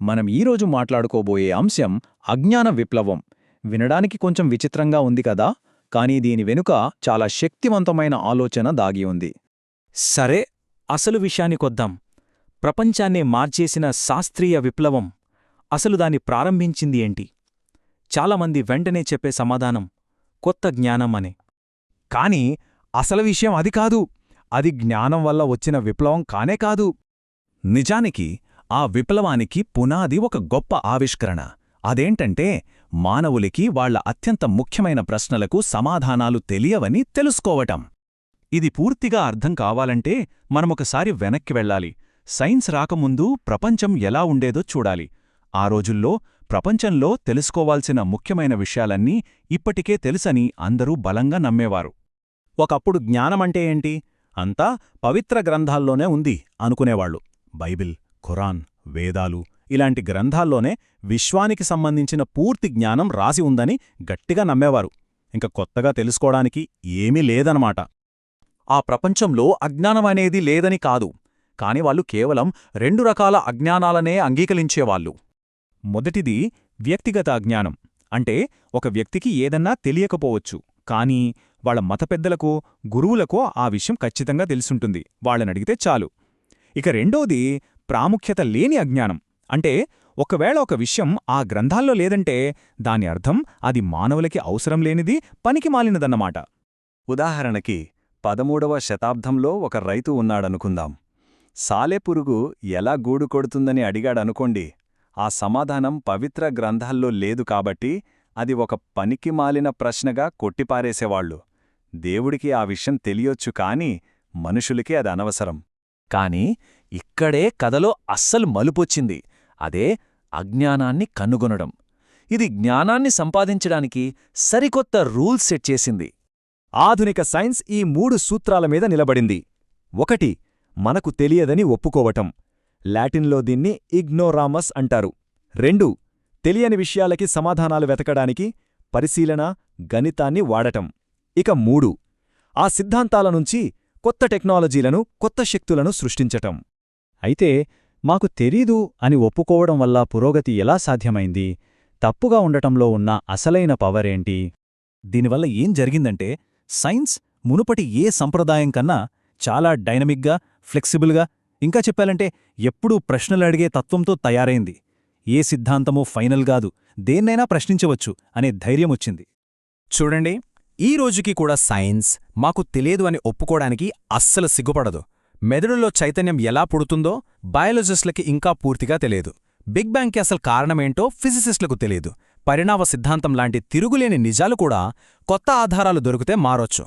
మనం ఈరోజు మాట్లాడుకోబోయే అంశం అజ్ఞాన విప్లవం. వినడానికి కొంచెం విచిత్రంగా ఉంది కదా, కానీ దీని వెనుక చాలా శక్తివంతమైన ఆలోచన దాగి ఉంది. సరే, అసలు విషయానికొద్దాం. ప్రపంచాన్నే మార్చేసిన శాస్త్రీయ విప్లవం అసలు దాన్ని ప్రారంభించింది ఏంటి? చాలామంది వెంటనే చెప్పే సమాధానం కొత్త జ్ఞానం అనే. కాని అసలు విషయం అది కాదు. అది జ్ఞానం వల్ల వచ్చిన విప్లవం కానే కాదు. నిజానికి ఆ విప్లవానికి పునాది ఒక గొప్ప ఆవిష్కరణ. అదేంటంటే, మానవులికి వాళ్ల అత్యంత ముఖ్యమైన ప్రశ్నలకు సమాధానాలు తెలియవని తెలుసుకోవటం. ఇది పూర్తిగా అర్థం కావాలంటే మనమొకసారి వెనక్కి వెళ్ళాలి. సైన్స్ రాకముందు ప్రపంచం ఎలా ఉండేదో చూడాలి. ఆ రోజుల్లో ప్రపంచంలో తెలుసుకోవాల్సిన ముఖ్యమైన విషయాలన్నీ ఇప్పటికే తెలుసని అందరూ బలంగా నమ్మేవారు. ఒకప్పుడు జ్ఞానమంటే ఏంటి? అంతా పవిత్ర గ్రంథాల్లోనే ఉంది అనుకునేవాళ్లు. బైబిల్, ఖురాన్, వేదాలు ఇలాంటి గ్రంథాల్లోనే విశ్వానికి సంబంధించిన పూర్తి జ్ఞానం రాసి ఉందని గట్టిగా నమ్మేవారు. ఇంక కొత్తగా తెలుసుకోవడానికి ఏమీ లేదనమాట. ఆ ప్రపంచంలో అజ్ఞానమనేది లేదని కాదు, కాని వాళ్ళు కేవలం 2 రకాల అజ్ఞానాలనే అంగీకరించేవాళ్ళు. మొదటిది వ్యక్తిగత అజ్ఞానం. అంటే ఒక వ్యక్తికి ఏదన్నా తెలియకపోవచ్చు, కానీ వాళ్ళ మత పెద్దలకో గురువులకో ఆ విషయం ఖచ్చితంగా తెలిసుంటుంది, వాళ్ళనడిగితే చాలు. ఇక రెండోది ప్రాముఖ్యత లేని అజ్ఞానం. అంటే ఒకవేళ ఒక విషయం ఆ గ్రంథాల్లో లేదంటే దాని అర్థం అది మానవులకి అవసరం లేనిది, పనికిమాలినదన్నమాట. ఉదాహరణకి 13వ శతాబ్దంలో ఒక రైతు ఉన్నాడనుకుందాం. సాలెపురుగు ఎలా గూడు కొడుతుందని అడిగాడనుకోండి. ఆ సమాధానం పవిత్ర గ్రంథాల్లో లేదు కాబట్టి అది ఒక పనికిమాలిన ప్రశ్నగా కొట్టిపారేసేవాళ్లు. దేవుడికి ఆ విషయం తెలియొచ్చు, కాని మనుషులకి అది అనవసరం. కాని ఇక్కడే కథలో అస్సలు మలుపొచ్చింది. అదే అజ్ఞానాన్ని కనుగొనడం. ఇది జ్ఞానాన్ని సంపాదించడానికి సరికొత్త రూల్స్ సెట్ చేసింది. ఆధునిక సైన్స్ ఈ 3 సూత్రాల మీద నిలబడింది. 1. మనకు తెలియదని ఒప్పుకోవటం. లాటిన్లో దీన్ని ఇగ్నోరామస్ అంటారు. 2. తెలియని విషయాలకి సమాధానాలు వెతకడానికి పరిశీలన, గణితాన్ని వాడటం. ఇక 3. ఆ సిద్ధాంతాల నుంచి కొత్త టెక్నాలజీలను, కొత్త శక్తులను సృష్టించటం. అయితే మాకు తెలీదు అని ఒప్పుకోవడం వల్ల పురోగతి ఎలా సాధ్యమైంది? తప్పుగా ఉండటంలో ఉన్న అసలైన పవరేంటి? దీనివల్ల ఏం జరిగిందంటే, సైన్స్ మునుపటి ఏ సంప్రదాయం కన్నా చాలా డైనమిక్గా, ఫ్లెక్సిబుల్గా, ఇంకా చెప్పాలంటే ఎప్పుడూ ప్రశ్నలడిగే తత్వంతో తయారైంది. ఏ సిద్ధాంతమూ ఫైనల్ కాదు, దేన్నైనా ప్రశ్నించవచ్చు అనే ధైర్యమొచ్చింది. చూడండి, ఈ రోజుకి కూడా సైన్స్ మాకు తెలియదు అని ఒప్పుకోవడానికి అస్సలు సిగ్గుపడదు. మెదడులో చైతన్యం ఎలా పుడుతుందో బయాలజిస్టులకి ఇంకా పూర్తిగా తెలియదు. బిగ్ బ్యాంగ్కి అసలు కారణమేంటో ఫిజిసిస్టులకు తెలియదు. పరిణామ సిద్ధాంతం లాంటి తిరుగులేని నిజాలు కూడా కొత్త ఆధారాలు దొరికితే మారొచ్చు.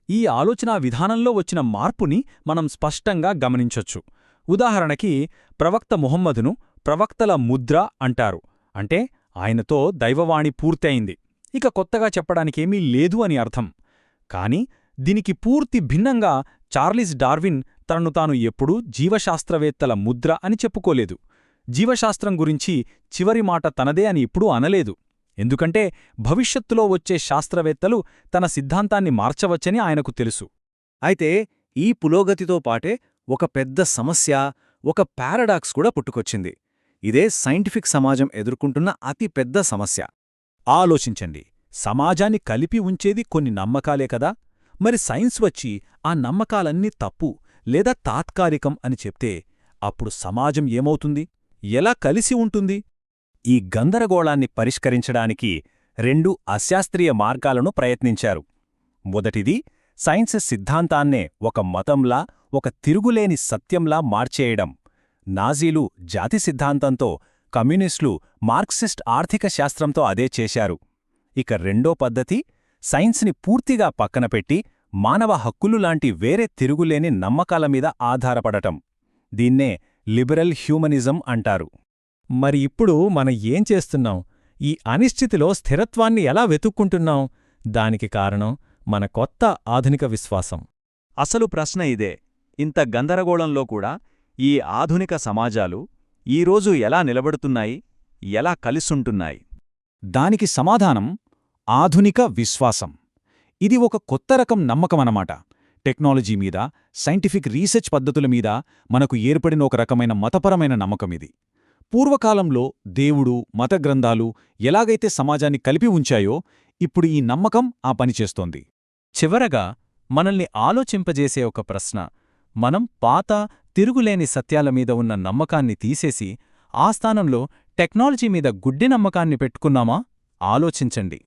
ఈ ఆలోచనా విధానంలో వచ్చిన మార్పుని మనం స్పష్టంగా గమనించొచ్చు. ఉదాహరణకి ప్రవక్త ముహమ్మదును ప్రవక్తల ముద్ర అంటారు. అంటే ఆయనతో దైవవాణి పూర్తయింది, ఇక కొత్తగా చెప్పడానికేమీ లేదు అని అర్థం. కాని దీనికి పూర్తి భిన్నంగా చార్లెస్ డార్విన్ తనను తాను ఎప్పుడూ జీవశాస్త్రవేత్తల ముద్ర అని చెప్పుకోలేదు. జీవశాస్త్రం గురించి చివరి మాట తనదే అని ఎప్పుడూ అనలేదు. ఎందుకంటే భవిష్యత్తులో వచ్చే శాస్త్రవేత్తలు తన సిద్ధాంతాన్ని మార్చవచ్చని ఆయనకు తెలుసు. అయితే ఈ పురోగతితో పాటే ఒక పెద్ద సమస్య, ఒక పారాడాక్స్ కూడా పుట్టుకొచ్చింది. ఇదే సైంటిఫిక్ సమాజం ఎదుర్కొంటున్న అతి పెద్ద సమస్య. ఆలోచించండి, సమాజాన్ని కలిపి ఉంచేది కొన్ని నమ్మకాలే కదా. మరి సైన్స్ వచ్చి ఆ నమ్మకాలన్నీ తప్పు లేదా తాత్కాలికం అని చెప్తే అప్పుడు సమాజం ఏమవుతుంది? ఎలా కలిసి ఉంటుంది? ఈ గందరగోళాన్ని పరిష్కరించడానికి 2 అశాస్త్రీయ మార్గాలను ప్రయత్నించారు. మొదటిది, సైన్స్ సిద్ధాంతాన్నే ఒక మతంలా, ఒక తిరుగులేని సత్యంలా మార్చేయడం. నాజీలు జాతి సిద్ధాంతంతో, కమ్యూనిస్టులు మార్క్సిస్ట్ ఆర్థిక శాస్త్రంతో అదే చేశారు. ఇక రెండో పద్ధతి, సైన్స్ని పూర్తిగా పక్కనపెట్టి మానవ హక్కులు లాంటి వేరే తిరుగులేని నమ్మకాల మీద ఆధారపడటం. దీన్నే లిబరల్ హ్యూమనిజం అంటారు. మరి ఇప్పుడు మనం ఏం చేస్తున్నాం? ఈ అనిశ్చితిలో స్థిరత్వాన్ని ఎలా వెతుక్కుంటున్నాం? దానికి కారణం మన కొత్త ఆధునిక విశ్వాసం. అసలు ప్రశ్న ఇదే. ఇంత గందరగోళంలో కూడా ఈ ఆధునిక సమాజాలు ఈరోజు ఎలా నిలబడుతున్నాయి, ఎలా కలిసుంటున్నాయి? దానికి సమాధానం ఆధునిక విశ్వాసం. ఇది ఒక కొత్త రకం నమ్మకమన్నమాట. టెక్నాలజీ మీద, సైంటిఫిక్ రీసెర్చ్ పద్ధతుల మీద మనకు ఏర్పడిన ఒక రకమైన మతపరమైన నమ్మకమిది. పూర్వకాలంలో దేవుడు, మత గ్రంథాలు ఎలాగైతే సమాజాన్ని కలిపి ఉంచాయో ఇప్పుడు ఈ నమ్మకం ఆ పనిచేస్తోంది. చివరగా మనల్ని ఆలోచింపజేసే ఒక ప్రశ్న: మనం పాత, తిరుగులేని సత్యాల మీద ఉన్న నమ్మకాన్ని తీసేసి ఆ స్థానంలో టెక్నాలజీ మీద గుడ్డి నమ్మకాన్ని పెట్టుకున్నామా? ఆలోచించండి.